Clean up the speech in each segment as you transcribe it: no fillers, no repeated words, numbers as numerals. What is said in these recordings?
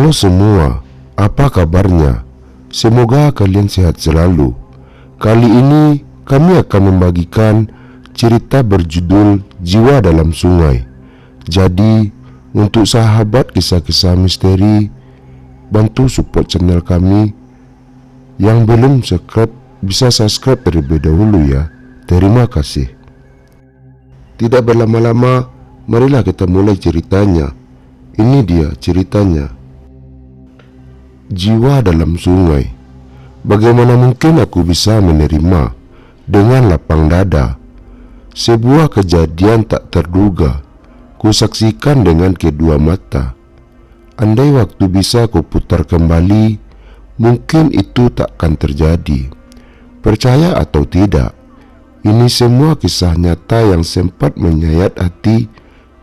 Halo semua, apa kabarnya? Semoga kalian sehat selalu. Kali ini kami akan membagikan cerita berjudul Jiwa Dalam Sungai. Jadi, untuk sahabat kisah-kisah misteri, bantu support channel kami. Yang belum subscribe, bisa subscribe terlebih dahulu ya. Terima kasih. Tidak berlama-lama, marilah kita mulai ceritanya. Ini dia ceritanya. Jiwa dalam sungai. Bagaimana mungkin aku bisa menerima dengan lapang dada sebuah kejadian tak terduga kusaksikan dengan kedua mata. Andai waktu bisa kuputar kembali, mungkin itu takkan terjadi. Percaya atau tidak, ini semua kisah nyata yang sempat menyayat hati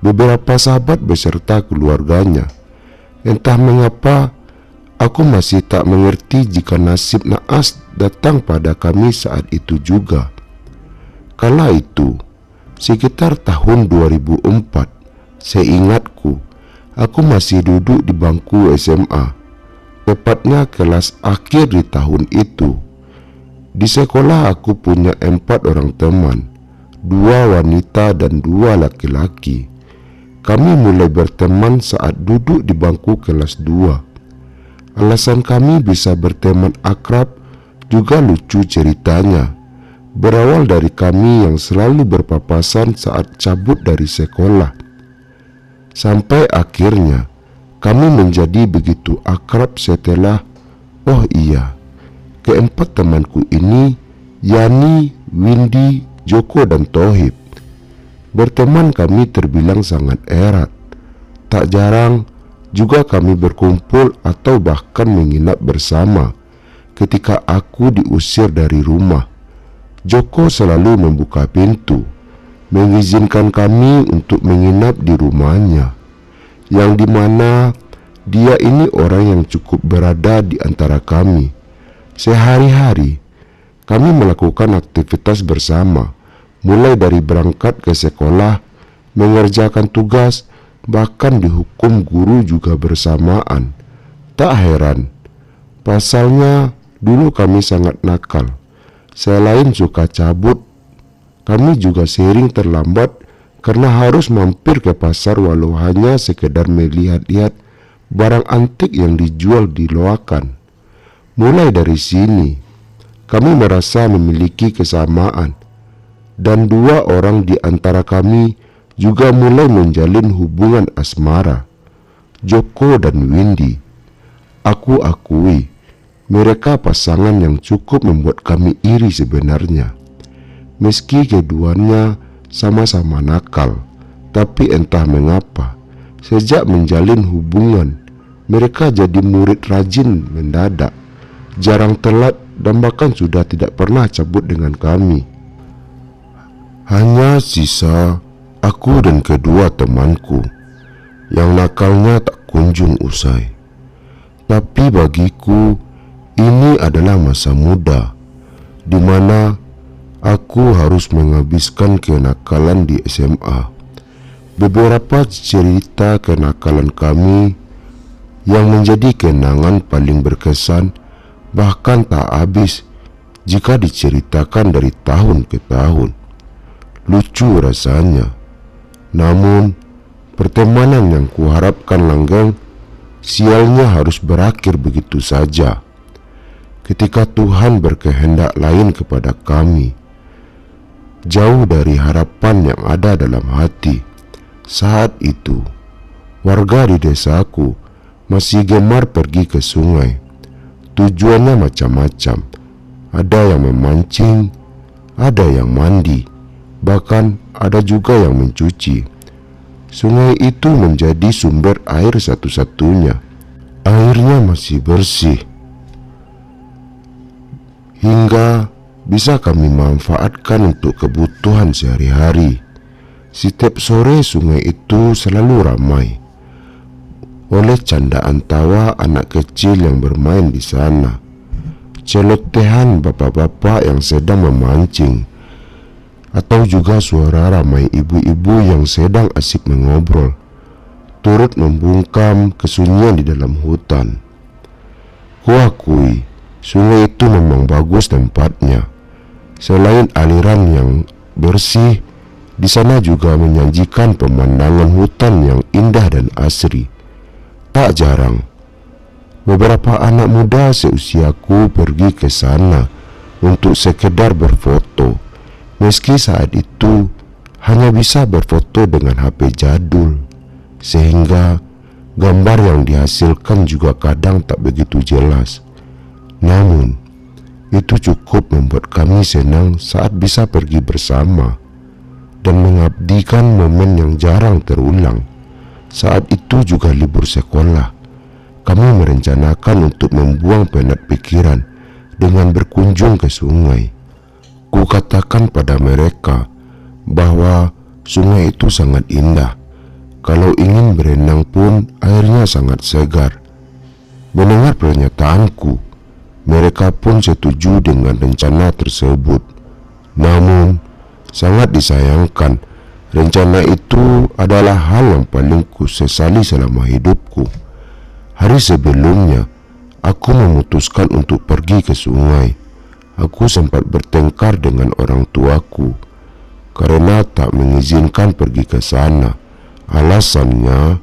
beberapa sahabat beserta keluarganya. Entah mengapa, aku masih tak mengerti jika nasib naas datang pada kami saat itu juga. Kala itu, sekitar tahun 2004, seingatku, aku masih duduk di bangku SMA, tepatnya kelas akhir di tahun itu. Di sekolah aku punya 4 orang teman, 2 wanita dan 2 laki-laki. Kami mulai berteman saat duduk di bangku kelas 2. Alasan kami bisa berteman akrab juga lucu ceritanya. Berawal dari kami yang selalu berpapasan saat cabut dari sekolah. Sampai akhirnya kami menjadi begitu akrab setelah, oh iya, keempat temanku ini, Yani, Windy, Joko dan Tohib. Berteman kami terbilang sangat erat. Tak jarang juga kami berkumpul atau bahkan menginap bersama ketika aku diusir dari rumah. Joko selalu membuka pintu, mengizinkan kami untuk menginap di rumahnya, yang dimana dia ini orang yang cukup berada di antara kami. Sehari-hari kami melakukan aktivitas bersama, mulai dari berangkat ke sekolah, mengerjakan tugas, bahkan dihukum guru juga bersamaan. Tak heran, pasalnya dulu kami sangat nakal. Selain suka cabut, kami juga sering terlambat karena harus mampir ke pasar walau hanya sekedar melihat-lihat barang antik yang dijual di loakan. Mulai dari sini, kami merasa memiliki kesamaan, dan 2 orang di antara kami juga mulai menjalin hubungan asmara, Joko dan Windy. Aku akui, mereka pasangan yang cukup membuat kami iri sebenarnya. Meski keduanya sama-sama nakal, tapi entah mengapa, sejak menjalin hubungan, mereka jadi murid rajin mendadak, jarang telat dan bahkan sudah tidak pernah cabut dengan kami. Hanya sisa aku dan kedua temanku yang nakalnya tak kunjung usai. Tapi bagiku ini adalah masa muda di mana aku harus menghabiskan kenakalan di SMA. Beberapa cerita kenakalan kami yang menjadi kenangan paling berkesan bahkan tak habis jika diceritakan dari tahun ke tahun. Lucu rasanya. Namun, pertemanan yang kuharapkan langgeng, sialnya harus berakhir begitu saja. Ketika Tuhan berkehendak lain kepada kami, jauh dari harapan yang ada dalam hati. Saat itu, warga di desaku masih gemar pergi ke sungai. Tujuannya macam-macam. Ada yang memancing, ada yang mandi, bahkan ada juga yang mencuci. Sungai itu menjadi sumber air satu-satunya. Airnya masih bersih, hingga bisa kami manfaatkan untuk kebutuhan sehari-hari. Setiap sore sungai itu selalu ramai oleh candaan tawa anak kecil yang bermain di sana, celotehan bapak-bapak yang sedang memancing, atau juga suara ramai ibu-ibu yang sedang asik mengobrol. turut membungkam kesunyian di dalam hutan. Kuakui sungai itu memang bagus tempatnya. Selain aliran yang bersih, di sana juga menyajikan pemandangan hutan yang indah dan asri. Tak jarang, beberapa anak muda seusiaku pergi ke sana untuk sekedar berfoto, meski saat itu hanya bisa berfoto dengan HP jadul, sehingga gambar yang dihasilkan juga kadang tak begitu jelas. Namun, itu cukup membuat kami senang saat bisa pergi bersama dan mengabdikan momen yang jarang terulang. Saat itu juga libur sekolah. Kami merencanakan untuk membuang penat pikiran dengan berkunjung ke sungai. Kukatakan pada mereka bahwa sungai itu sangat indah. Kalau ingin berenang pun airnya sangat segar. Mendengar pernyataanku, mereka pun setuju dengan rencana tersebut. Namun, sangat disayangkan, rencana itu adalah hal yang paling kusesali selama hidupku. Hari sebelumnya, aku memutuskan untuk pergi ke sungai. Aku sempat bertengkar dengan orang tuaku karena tak mengizinkan pergi ke sana. Alasannya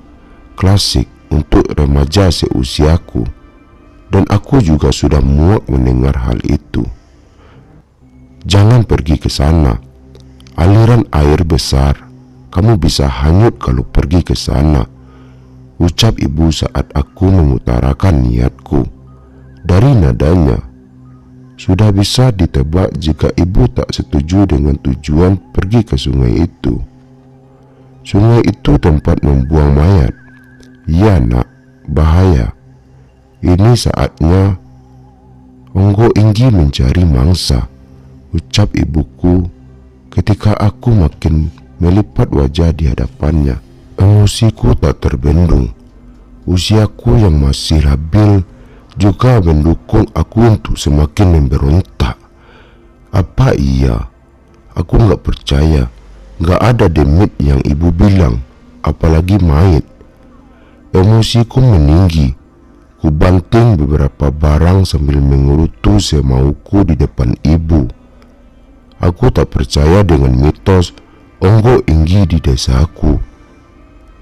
klasik untuk remaja seusiaku, dan aku juga sudah muak mendengar hal itu. Jangan pergi ke sana. Aliran air besar. Kamu bisa hanyut kalau pergi ke sana, ucap ibu saat aku mengutarakan niatku. Dari nadanya, sudah bisa ditebak jika ibu tak setuju dengan tujuan pergi ke sungai itu. Sungai itu tempat membuang mayat. Ya nak, bahaya. Ini saatnya Onggo Inggi mencari mangsa, ucap ibuku ketika aku makin melipat wajah di hadapannya. Emosiku tak terbendung. Usiaku yang masih labil juga mendukung aku untuk semakin memberontak. Apa iya? Aku gak percaya. Gak ada demit yang ibu bilang, apalagi mayat. Emosiku meninggi. Ku banting beberapa barang sambil mengerutu semauku di depan ibu. Aku tak percaya dengan mitos Onggo Inggi di desaku.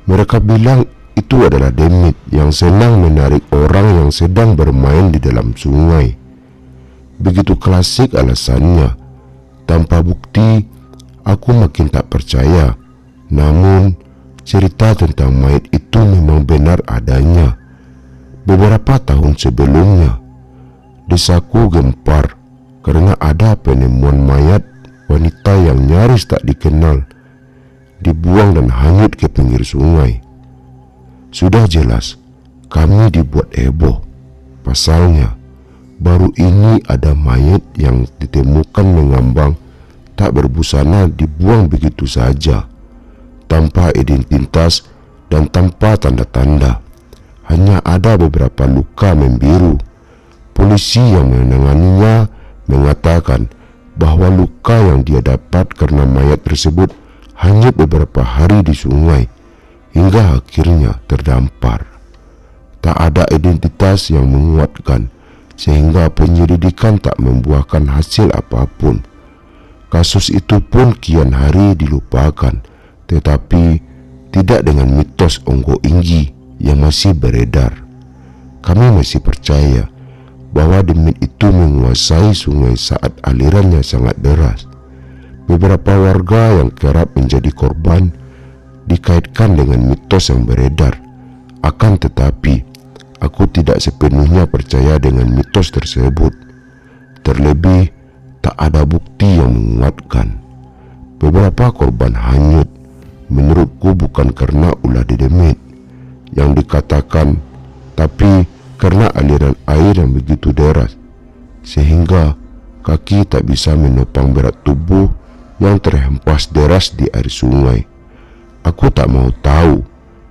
Mereka bilang itu adalah demit yang senang menarik orang yang sedang bermain di dalam sungai. Begitu klasik alasannya. Tanpa bukti, aku makin tak percaya. Namun, cerita tentang mayat itu memang benar adanya. Beberapa tahun sebelumnya, desaku gempar karena ada penemuan mayat wanita yang nyaris tak dikenal, dibuang dan hanyut ke pinggir sungai. Sudah jelas, kami dibuat heboh. Pasalnya, baru ini ada mayat yang ditemukan mengambang, tak berbusana, dibuang begitu saja, tanpa identitas dan tanpa tanda-tanda. Hanya ada beberapa luka membiru. Polisi yang menanganinya mengatakan bahwa luka yang dia dapat karena mayat tersebut hanyut beberapa hari di sungai hingga akhirnya terdampar. Tak ada identitas yang menguatkan, sehingga penyelidikan tak membuahkan hasil apapun. Kasus itu pun kian hari dilupakan, tetapi tidak dengan mitos Onggo Inggi yang masih beredar. Kami masih percaya bahwa demit itu menguasai sungai saat alirannya sangat deras. Beberapa warga yang kerap menjadi korban dikaitkan dengan mitos yang beredar. Akan tetapi, aku tidak sepenuhnya percaya dengan mitos tersebut. Terlebih, tak ada bukti yang menguatkan. Beberapa korban hanyut, menurutku bukan karena ulah dedemit yang dikatakan, tapi karena aliran air yang begitu deras, sehingga kaki tak bisa menopang berat tubuh yang terhempas deras di air sungai. Aku tak mau tahu.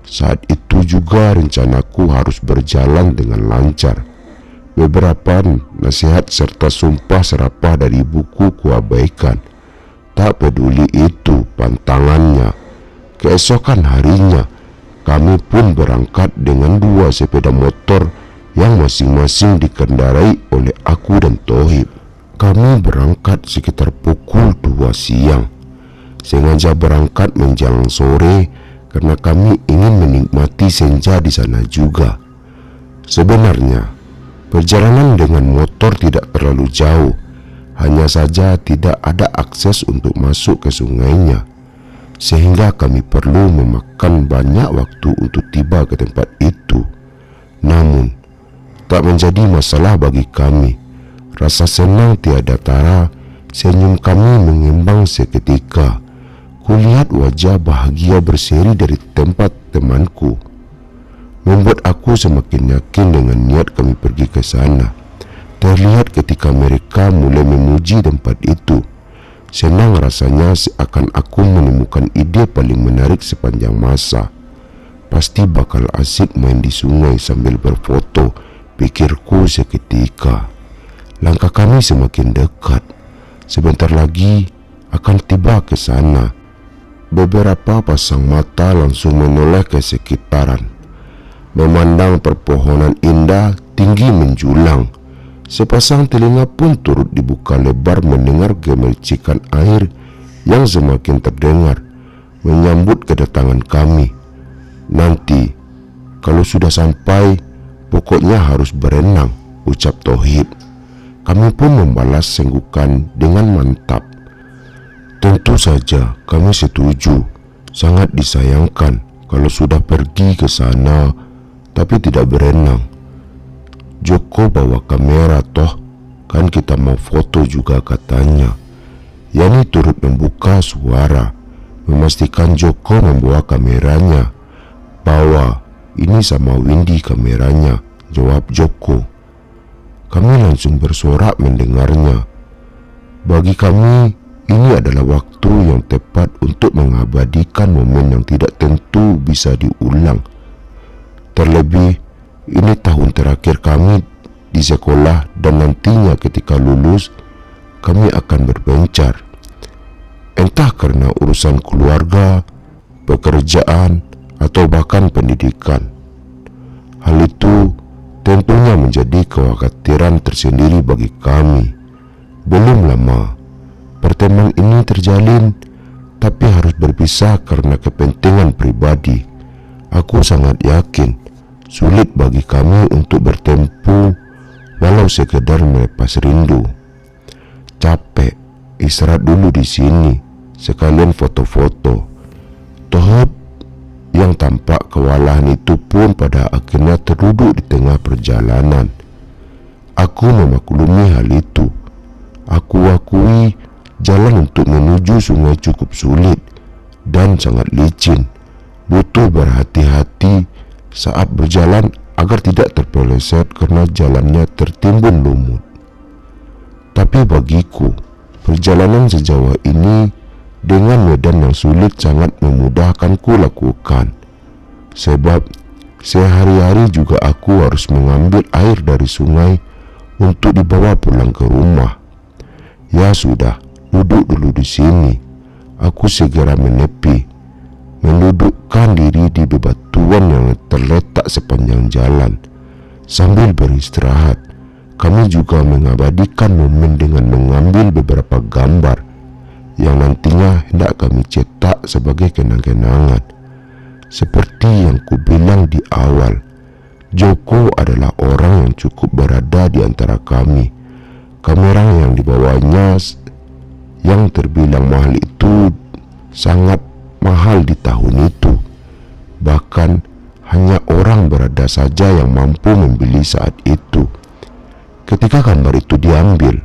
Saat itu juga rencanaku harus berjalan dengan lancar. Beberapa nasihat serta sumpah serapah dari ibuku kuabaikan. Tak peduli itu pantangannya. Keesokan harinya, Kami pun berangkat dengan 2 sepeda motor yang masing-masing dikendarai oleh aku dan Tohib. Kami berangkat sekitar pukul 2 siang. Sengaja berangkat menjelang sore karena kami ingin menikmati senja di sana juga. Sebenarnya, perjalanan dengan motor tidak terlalu jauh, hanya saja tidak ada akses untuk masuk ke sungainya, sehingga kami perlu memakan banyak waktu untuk tiba ke tempat itu. Namun, tak menjadi masalah bagi kami. Rasa senang tiada tara, senyum kami mengimbang seketika. Kulihat wajah bahagia berseri dari tempat temanku, membuat aku semakin yakin dengan niat kami pergi ke sana. Terlihat ketika mereka mulai memuji tempat itu. Senang rasanya seakan aku menemukan ide paling menarik sepanjang masa. Pasti bakal asik main di sungai sambil berfoto, pikirku seketika. Langkah kami semakin dekat. Sebentar lagi akan tiba ke sana. Beberapa pasang mata langsung menoleh ke sekitaran, memandang perpohonan indah tinggi menjulang. Sepasang telinga pun turut dibuka lebar mendengar gemercikan air yang semakin terdengar menyambut kedatangan kami. Nanti kalau sudah sampai, pokoknya harus berenang, ucap Tohib. Kami pun membalas senggukan dengan mantap. Tentu saja kami setuju. Sangat disayangkan kalau sudah pergi ke sana tapi tidak berenang. Joko bawa kamera toh, kan kita mau foto juga, katanya. Yani turut membuka suara, memastikan Joko membawa kameranya. Bawa, ini sama Windy kameranya, jawab Joko. Kami langsung bersorak mendengarnya. Bagi kami, ini adalah waktu yang tepat untuk mengabadikan momen yang tidak tentu bisa diulang. Terlebih, ini tahun terakhir kami di sekolah dan nantinya ketika lulus, kami akan berpencar. Entah karena urusan keluarga, pekerjaan, atau bahkan pendidikan. Hal itu tentunya menjadi kekhawatiran tersendiri bagi kami. Belum lama, pertemuan ini terjalin, tapi harus berpisah karena kepentingan pribadi. Aku sangat yakin sulit bagi kami untuk bertemu walau sekedar melepas rindu. Capek, istirahat dulu di sini, sekalian foto-foto. Tohib yang tampak kewalahan itu pun pada akhirnya terduduk di tengah perjalanan. Aku memaklumi hal itu. Aku akui jalan untuk menuju sungai cukup sulit dan sangat licin. Butuh berhati-hati saat berjalan agar tidak terpeleset karena jalannya tertimbun lumut. Tapi bagiku, perjalanan sejauh ini dengan medan yang sulit sangat memudahkanku lakukan. Sebab sehari-hari juga aku harus mengambil air dari sungai untuk dibawa pulang ke rumah. Ya sudah, duduk dulu di sini. Aku segera menepi, mendudukkan diri di bebatuan yang terletak sepanjang jalan. Sambil beristirahat, kami juga mengabadikan momen dengan mengambil beberapa gambar yang nantinya hendak kami cetak sebagai kenang-kenangan. Seperti yang kubilang di awal, Joko adalah orang yang cukup berada di antara kami. Kamera yang dibawanya yang terbilang mahal itu sangat mahal di tahun itu. Bahkan hanya orang berada saja yang mampu membeli saat itu. Ketika gambar itu diambil,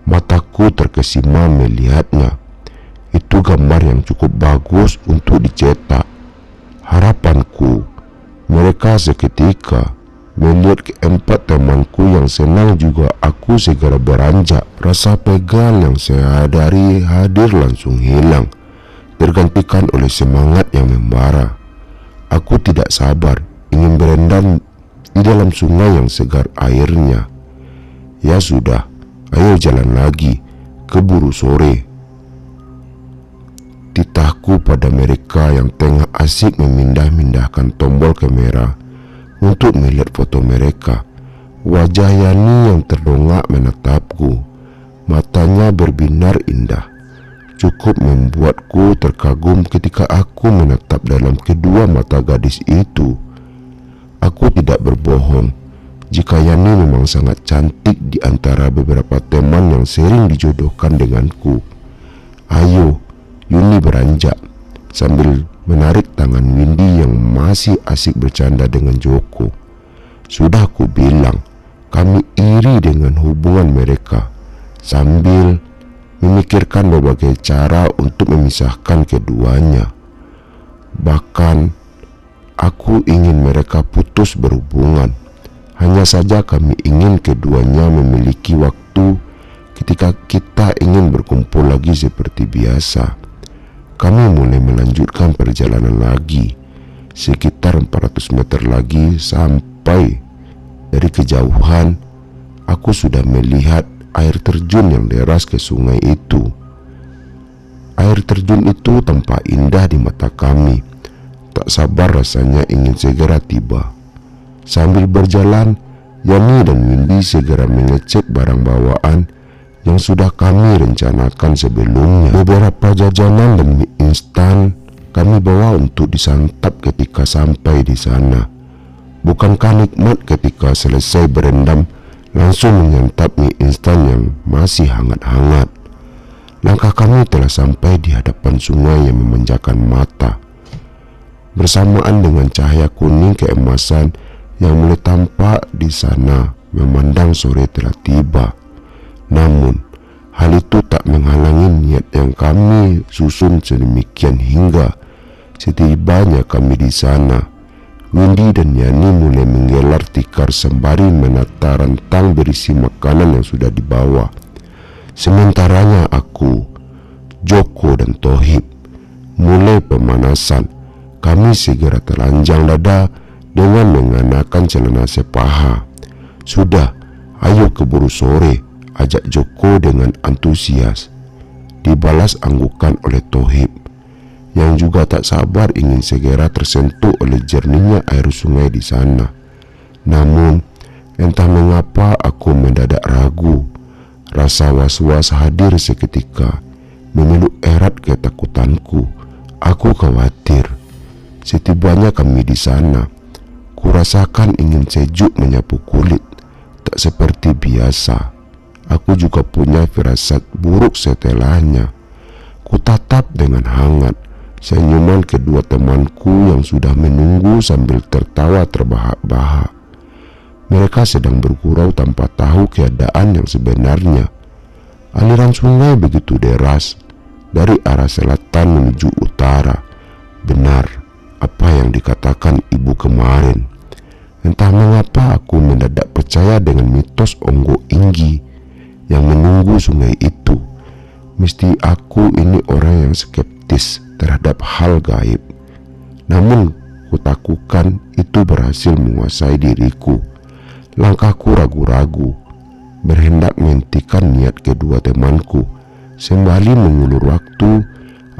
mataku terkesima melihatnya. Itu gambar yang cukup bagus untuk dicetak. Harapanku, mereka seketika melihat keempat temanku yang senang juga aku segera beranjak. Rasa pegal yang saya hadari hadir langsung hilang, tergantikan oleh semangat yang membara. Aku tidak sabar ingin berendam di dalam sungai yang segar airnya. Ya sudah, ayo jalan lagi, keburu sore. Tita Mataku pada mereka yang tengah asik memindah-mindahkan tombol kamera untuk melihat foto mereka. Wajah Yani yang terdongak menatapku. Matanya berbinar indah. Cukup membuatku terkagum ketika aku menatap dalam kedua mata gadis itu. Aku tidak berbohong jika Yani memang sangat cantik di antara beberapa teman yang sering dijodohkan denganku. Ayo, Yuni beranjak sambil menarik tangan Windy yang masih asik bercanda dengan Joko. Sudah ku bilang, kami iri dengan hubungan mereka, sambil memikirkan berbagai cara untuk memisahkan keduanya. Bahkan aku ingin mereka putus berhubungan. Hanya saja kami ingin keduanya memiliki waktu ketika kita ingin berkumpul lagi seperti biasa. Kami mulai melanjutkan perjalanan lagi. Sekitar 400 meter lagi sampai. Dari kejauhan, aku sudah melihat air terjun yang deras ke sungai itu. Air terjun itu tampak indah di mata kami. Tak sabar rasanya ingin segera tiba. Sambil berjalan, Yani dan Windy segera mengecek barang bawaan yang sudah kami rencanakan sebelumnya. Beberapa jajanan dan mie instan kami bawa untuk disantap ketika sampai di sana. Bukankah nikmat ketika selesai berendam langsung menyantap mie instan yang masih hangat-hangat. Langkah kami telah sampai di hadapan sungai yang memanjakan mata. Bersamaan dengan cahaya kuning keemasan yang mulai tampak di sana, memandang sore telah tiba. Namun, hal itu tak menghalangi niat yang kami susun sedemikian hingga setibanya kami di sana, Windy dan Yani mulai menggelar tikar sembari menata rantang berisi makanan yang sudah dibawa. Sementaranya aku, Joko dan Tohib mulai pemanasan. Kami segera telanjang dada dengan mengenakan celana sepaha. Sudah, ayo keburu sore, ajak Joko dengan antusias. Dibalas anggukan oleh Tohib yang juga tak sabar ingin segera tersentuh oleh jernihnya air sungai di sana. Namun, entah mengapa aku mendadak ragu. Rasa was-was hadir seketika, memeluk erat ketakutanku. Aku khawatir. Setibanya kami di sana, kurasakan ingin sejuk menyapu kulit. Tak seperti biasa. Aku juga punya firasat buruk setelahnya. Kutatap dengan hangat senyuman kedua temanku yang sudah menunggu sambil tertawa terbahak-bahak. Mereka sedang bergurau tanpa tahu keadaan yang sebenarnya. Aliran sungai begitu deras dari arah selatan menuju utara. Benar apa yang dikatakan ibu kemarin. Entah mengapa aku mendadak percaya dengan mitos Onggo Inggi yang menunggu sungai itu. Mesti aku ini orang yang skeptis terhadap hal gaib. Namun kutakukan itu berhasil menguasai diriku. Langkahku ragu-ragu, berhendak menghentikan niat kedua temanku. Sembari mengulur waktu,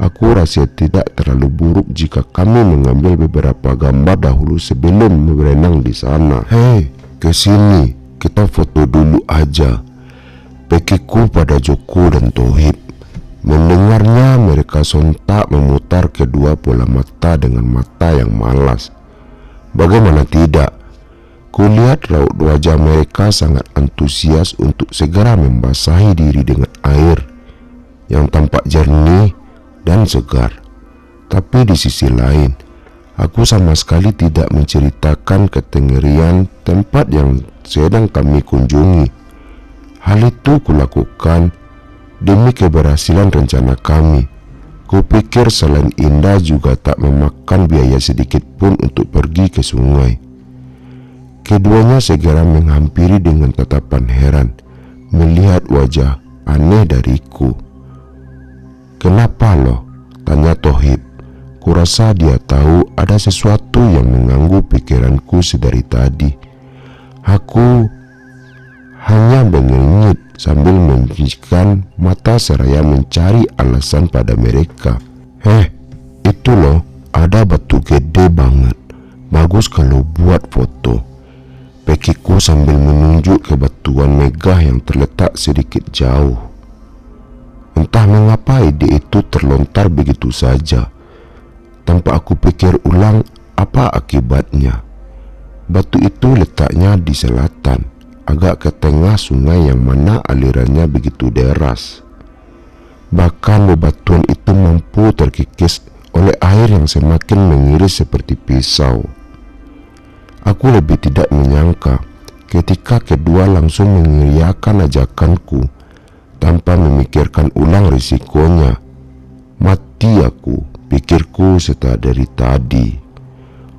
aku rasa tidak terlalu buruk jika kami mengambil beberapa gambar dahulu sebelum berenang di sana. Hei, kesini, kita foto dulu aja, pekiku pada Joko dan Tohib. Mendengarnya, mereka sontak memutar kedua bola mata dengan mata yang malas. Bagaimana tidak? Kulihat raut wajah mereka sangat antusias untuk segera membasahi diri dengan air yang tampak jernih dan segar. Tapi di sisi lain, aku sama sekali tidak menceritakan ketengerian tempat yang sedang kami kunjungi. Hal itu kulakukan demi keberhasilan rencana kami. Kupikir selain indah juga tak memakan biaya sedikit pun untuk pergi ke sungai. Keduanya segera menghampiri dengan tatapan heran melihat wajah aneh dariku. Kenapa loh? Tanya Tohib. Kurasa dia tahu ada sesuatu yang mengganggu pikiranku sedari tadi. Aku hanya bengengit sambil menjinjingkan mata seraya mencari alasan pada mereka. itu loh, ada batu gede banget, bagus kalau buat foto, pekiku sambil menunjuk ke batuan megah yang terletak sedikit jauh. Entah mengapa ide itu terlontar begitu saja, tanpa aku pikir ulang apa akibatnya. Batu itu letaknya di selatan, agak ke tengah sungai yang mana alirannya begitu deras. Bahkan bebatuan itu mampu terkikis oleh air yang semakin mengiris seperti pisau. Aku lebih tidak menyangka ketika kedua langsung mengiyakan ajakanku tanpa memikirkan ulang risikonya. Mati aku, pikirku setelah dari tadi.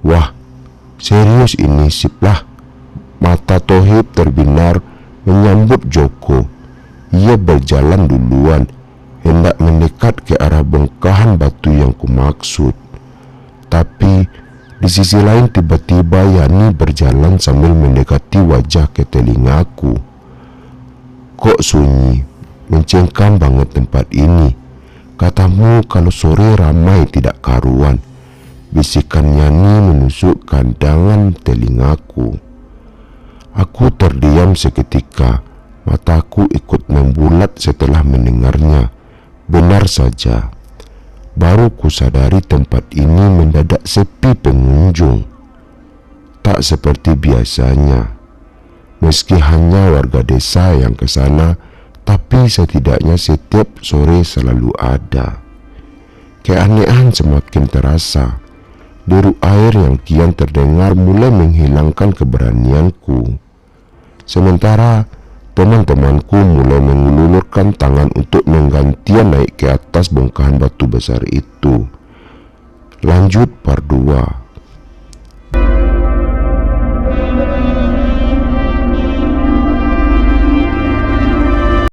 Wah, serius ini siplah. Mata Tohib terbinar menyambut Joko. Ia berjalan duluan, hendak mendekat ke arah bongkahan batu yang kumaksud. Tapi di sisi lain tiba-tiba Yani berjalan sambil mendekati wajah ke telingaku. Kok sunyi, mencengkam banget tempat ini. Katamu kalau sore ramai tidak karuan. Bisikan Yani menusuk kandangan telingaku. Aku terdiam seketika, mataku ikut membulat setelah mendengarnya. Benar saja, baru kusadari tempat ini mendadak sepi pengunjung. Tak seperti biasanya. Meski hanya warga desa yang ke sana, tapi setidaknya setiap sore selalu ada. Keanehan semakin terasa. Deru air yang kian terdengar mulai menghilangkan keberanianku. Sementara teman-temanku mulai mengulurkan tangan untuk menggantian naik ke atas bongkahan batu besar itu. Lanjut part 2.